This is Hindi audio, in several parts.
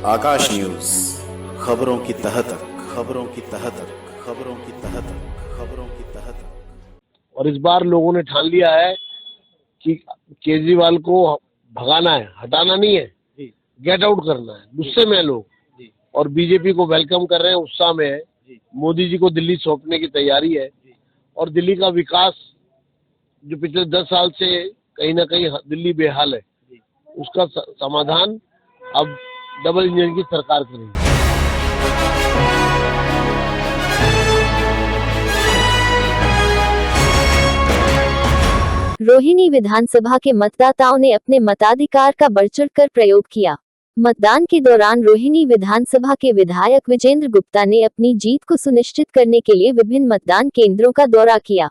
आकाश न्यूज, खबरों की तह तक, खबरों की तह तक, खबरों की तह तक, खबरों की तह तक। और इस बार लोगों ने ठान लिया है कि केजरीवाल को भगाना है, हटाना नहीं है, गेट आउट करना है। गुस्से में है लोग और बीजेपी को वेलकम कर रहे हैं, उत्साह में है। मोदी जी को दिल्ली सौंपने की तैयारी है और दिल्ली का विकास जो पिछले 10 साल से कहीं ना कहीं दिल्ली बेहाल है, उसका समाधान अब डबल इंजन की सरकार करेगी। रोहिणी विधानसभा के मतदाताओं ने अपने मताधिकार का बढ़-चढ़कर प्रयोग किया। मतदान के दौरान रोहिणी विधानसभा के विधायक विजेंद्र गुप्ता ने अपनी जीत को सुनिश्चित करने के लिए विभिन्न मतदान केंद्रों का दौरा किया।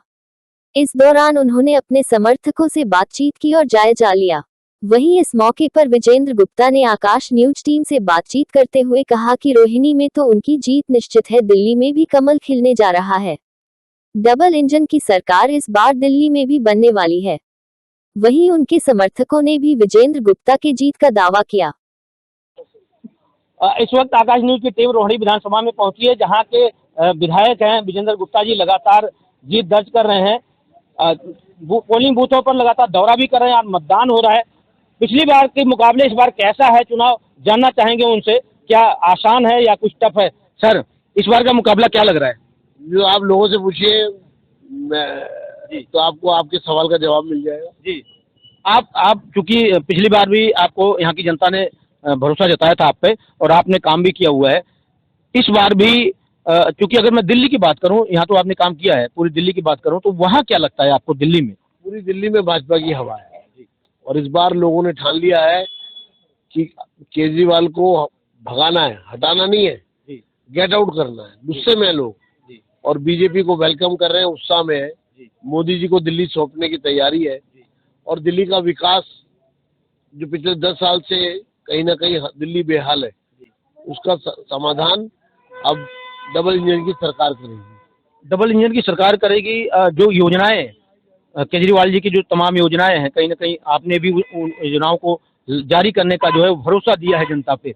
इस दौरान उन्होंने अपने समर्थकों से बातचीत की और जायजा लिया। वहीं इस मौके पर विजेंद्र गुप्ता ने आकाश न्यूज टीम से बातचीत करते हुए कहा कि रोहिणी में तो उनकी जीत निश्चित है, दिल्ली में भी कमल खिलने जा रहा है। डबल इंजन की सरकार इस बार दिल्ली में भी बनने वाली है। वहीं उनके समर्थकों ने भी विजेंद्र गुप्ता की जीत का दावा किया। इस वक्त आकाश न्यूज की टीम रोहिणी विधानसभा में पहुंची है, जहां के विधायक हैं विजेंद्र गुप्ता जी लगातार जीत दर्ज कर रहे हैं। पोलिंग बूथों पर लगातार दौरा भी कर रहे हैं और मतदान हो रहा है। पिछली बार के मुकाबले इस बार कैसा है चुनाव, जानना चाहेंगे उनसे। क्या आसान है या कुछ टफ है? सर, इस बार का मुकाबला क्या लग रहा है? जो आप लोगों से पूछिए, मैं तो आपको आपके सवाल का जवाब मिल जाएगा। जी, आप चूंकि पिछली बार भी आपको यहाँ की जनता ने भरोसा जताया था आप पे और आपने काम भी किया हुआ है। इस बार भी क्योंकि अगर मैं दिल्ली की बात करूं, यहाँ तो आपने काम किया है, पूरी दिल्ली की बात करूं तो वहाँ क्या लगता है आपको दिल्ली में? पूरी दिल्ली में भाजपा की हवा है और इस बार लोगों ने ठान लिया है कि केजरीवाल को भगाना है, हटाना नहीं है, गेट आउट करना है। गुस्से में है लोग और बीजेपी को वेलकम कर रहे हैं, उत्साह में है। मोदी जी को दिल्ली सौंपने की तैयारी है और दिल्ली का विकास जो पिछले 10 साल से कहीं ना कहीं दिल्ली बेहाल है, उसका समाधान अब डबल इंजन की सरकार करेगी। डबल इंजन की सरकार करेगी। जो योजनाएं केजरीवाल जी की जो तमाम योजनाएं हैं, कहीं ना कहीं आपने भी उन योजनाओं को जारी करने का जो है भरोसा दिया है जनता पे।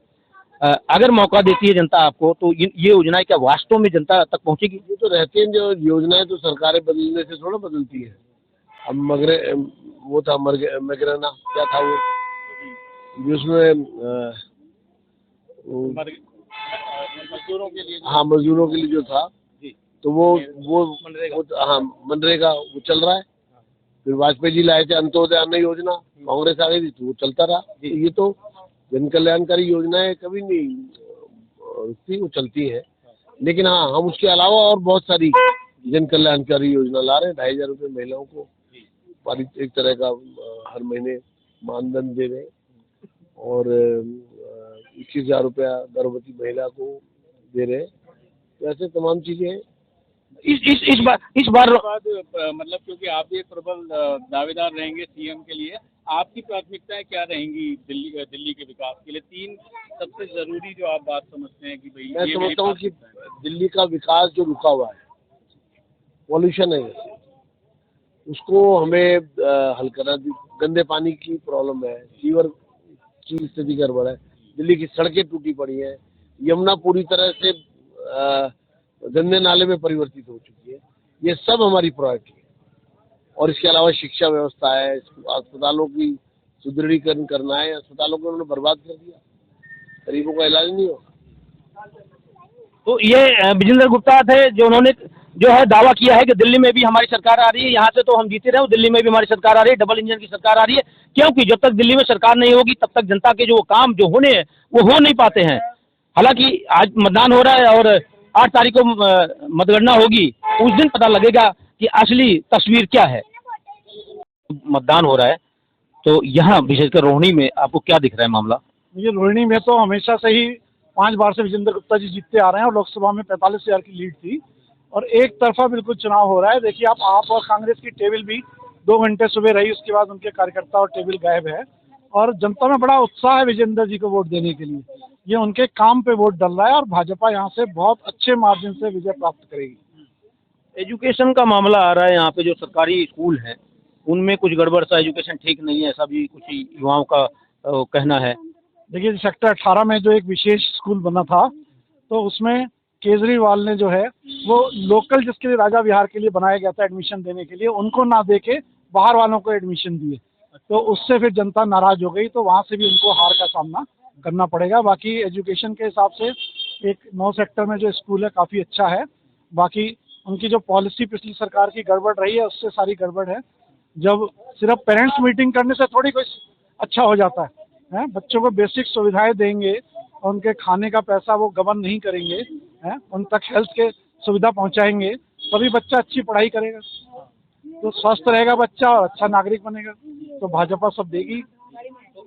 अगर मौका देती है जनता आपको तो ये योजनाएं क्या वास्तव में जनता तक पहुंचेगी? ये तो रहती हैं जो योजनाएं, तो सरकारें बदलने से थोड़ा बदलती है। अब वो था मगरना, क्या था वो जिसमें मजदूरों के लिए, हाँ मजदूरों के लिए जो था, तो वो मनरेगा वो चल रहा है। फिर वाजपेयी जी लाए थे अंत्योदय अन्न योजना, कांग्रेस आ गई थी तो वो चलता रहा। तो ये तो जन कल्याणकारी योजनाएं कभी नहीं रुकती, वो चलती है। लेकिन हाँ, हम उसके अलावा और बहुत सारी जन कल्याणकारी योजना ला रहे हैं। 2,500 रुपये महिलाओं को एक तरह का हर महीने मानधन दे रहे हैं और 21,000 रुपया गर्भवती महिला को दे रहे हैं। तो ऐसे तमाम चीजें हैं। इस बार मतलब क्योंकि आप भी एक प्रबल दावेदार रहेंगे सीएम के लिए, आपकी प्राथमिकताएं क्या रहेंगी दिल्ली के विकास के लिए? 3 सबसे जरूरी जो आप बात समझते हैं कि भाई, मैं समझता हूँ कि दिल्ली का विकास जो रुका हुआ है, पॉल्यूशन है, उसको हमें हल करना। गंदे पानी की प्रॉब्लम है, सीवर की स्थिति गड़बड़ है, दिल्ली की सड़कें टूटी पड़ी हैं, यमुना पूरी तरह से गंदे नाले में परिवर्तित हो चुकी है। ये सब हमारी प्रायोरिटी है। और इसके अलावा शिक्षा व्यवस्था है, अस्पतालों की सुदृढ़ीकरण करना है। अस्पतालों को उन्होंने बर्बाद कर दिया, गरीबों का इलाज नहीं होगा। तो ये विजेंद्र गुप्ता थे जो उन्होंने जो है दावा किया है कि दिल्ली में भी हमारी सरकार आ रही है, यहाँ से तो हम जीते रहे, दिल्ली में भी हमारी सरकार आ रही है, डबल इंजन की सरकार आ रही है। क्योंकि जब तक दिल्ली में सरकार नहीं होगी तब तक जनता के जो काम जो होने हैं वो हो नहीं पाते हैं। हालांकि आज मतदान हो रहा है और 8 तारीख को मतगणना होगी, उस दिन पता लगेगा कि असली तस्वीर क्या है। मतदान हो रहा है तो यहाँ विशेषकर रोहिणी में आपको क्या दिख रहा है मामला? मुझे रोहिणी में तो हमेशा से ही 5 बार से विजेंद्र गुप्ता जी जीतते आ रहे हैं और लोकसभा में 45,000 की लीड थी और एक तरफा बिल्कुल चुनाव हो रहा है। देखिए आप और कांग्रेस की टेबल भी 2 घंटे सुबह रही, उसके बाद उनके कार्यकर्ता और टेबल गायब है और जनता में बड़ा उत्साह है विजेंद्र जी को वोट देने के लिए। ये उनके काम पे वोट डल रहा है और भाजपा यहाँ से बहुत अच्छे मार्जिन से विजय प्राप्त करेगी। एजुकेशन का मामला आ रहा है, यहाँ पे जो सरकारी स्कूल हैं उनमें कुछ गड़बड़ सा, एजुकेशन ठीक नहीं है, ऐसा भी कुछ युवाओं का कहना है। देखिए सेक्टर 18 में जो एक विशेष स्कूल बना था, तो उसमें केजरीवाल ने जो है वो लोकल जिसके लिए राजा विहार के लिए बनाया गया था एडमिशन देने के लिए, उनको ना दे के बाहर वालों को एडमिशन दिए, तो उससे फिर जनता नाराज हो गई, तो वहाँ से भी उनको हार का सामना करना पड़ेगा। बाकी एजुकेशन के हिसाब से एक 9 सेक्टर में जो स्कूल है काफ़ी अच्छा है। बाकी उनकी जो पॉलिसी पिछली सरकार की गड़बड़ रही है उससे सारी गड़बड़ है। जब सिर्फ पेरेंट्स मीटिंग करने से थोड़ी कोई अच्छा हो जाता है, बच्चों को बेसिक सुविधाएं देंगे और उनके खाने का पैसा वो गबन नहीं करेंगे, हैं, उन तक हेल्थ के सुविधा पहुंचाएंगे, तभी बच्चा अच्छी पढ़ाई करेगा, तो स्वस्थ रहेगा बच्चा और अच्छा नागरिक बनेगा, तो भाजपा सब देगी।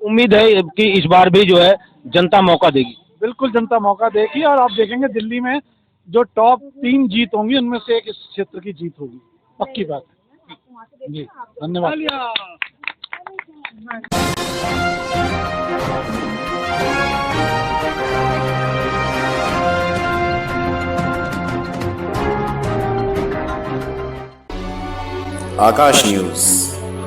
उम्मीद है कि इस बार भी जो है जनता मौका देगी। बिल्कुल जनता मौका देगी, और आप देखेंगे दिल्ली में जो टॉप 3 जीत होंगी उनमें से एक इस क्षेत्र की जीत होगी, पक्की बात है जी। धन्यवाद। आकाश न्यूज,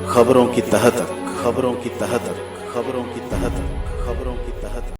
खबरों की तह तक, खबरों की तह तक, खबरों की तह तक, खबरों की तह तक।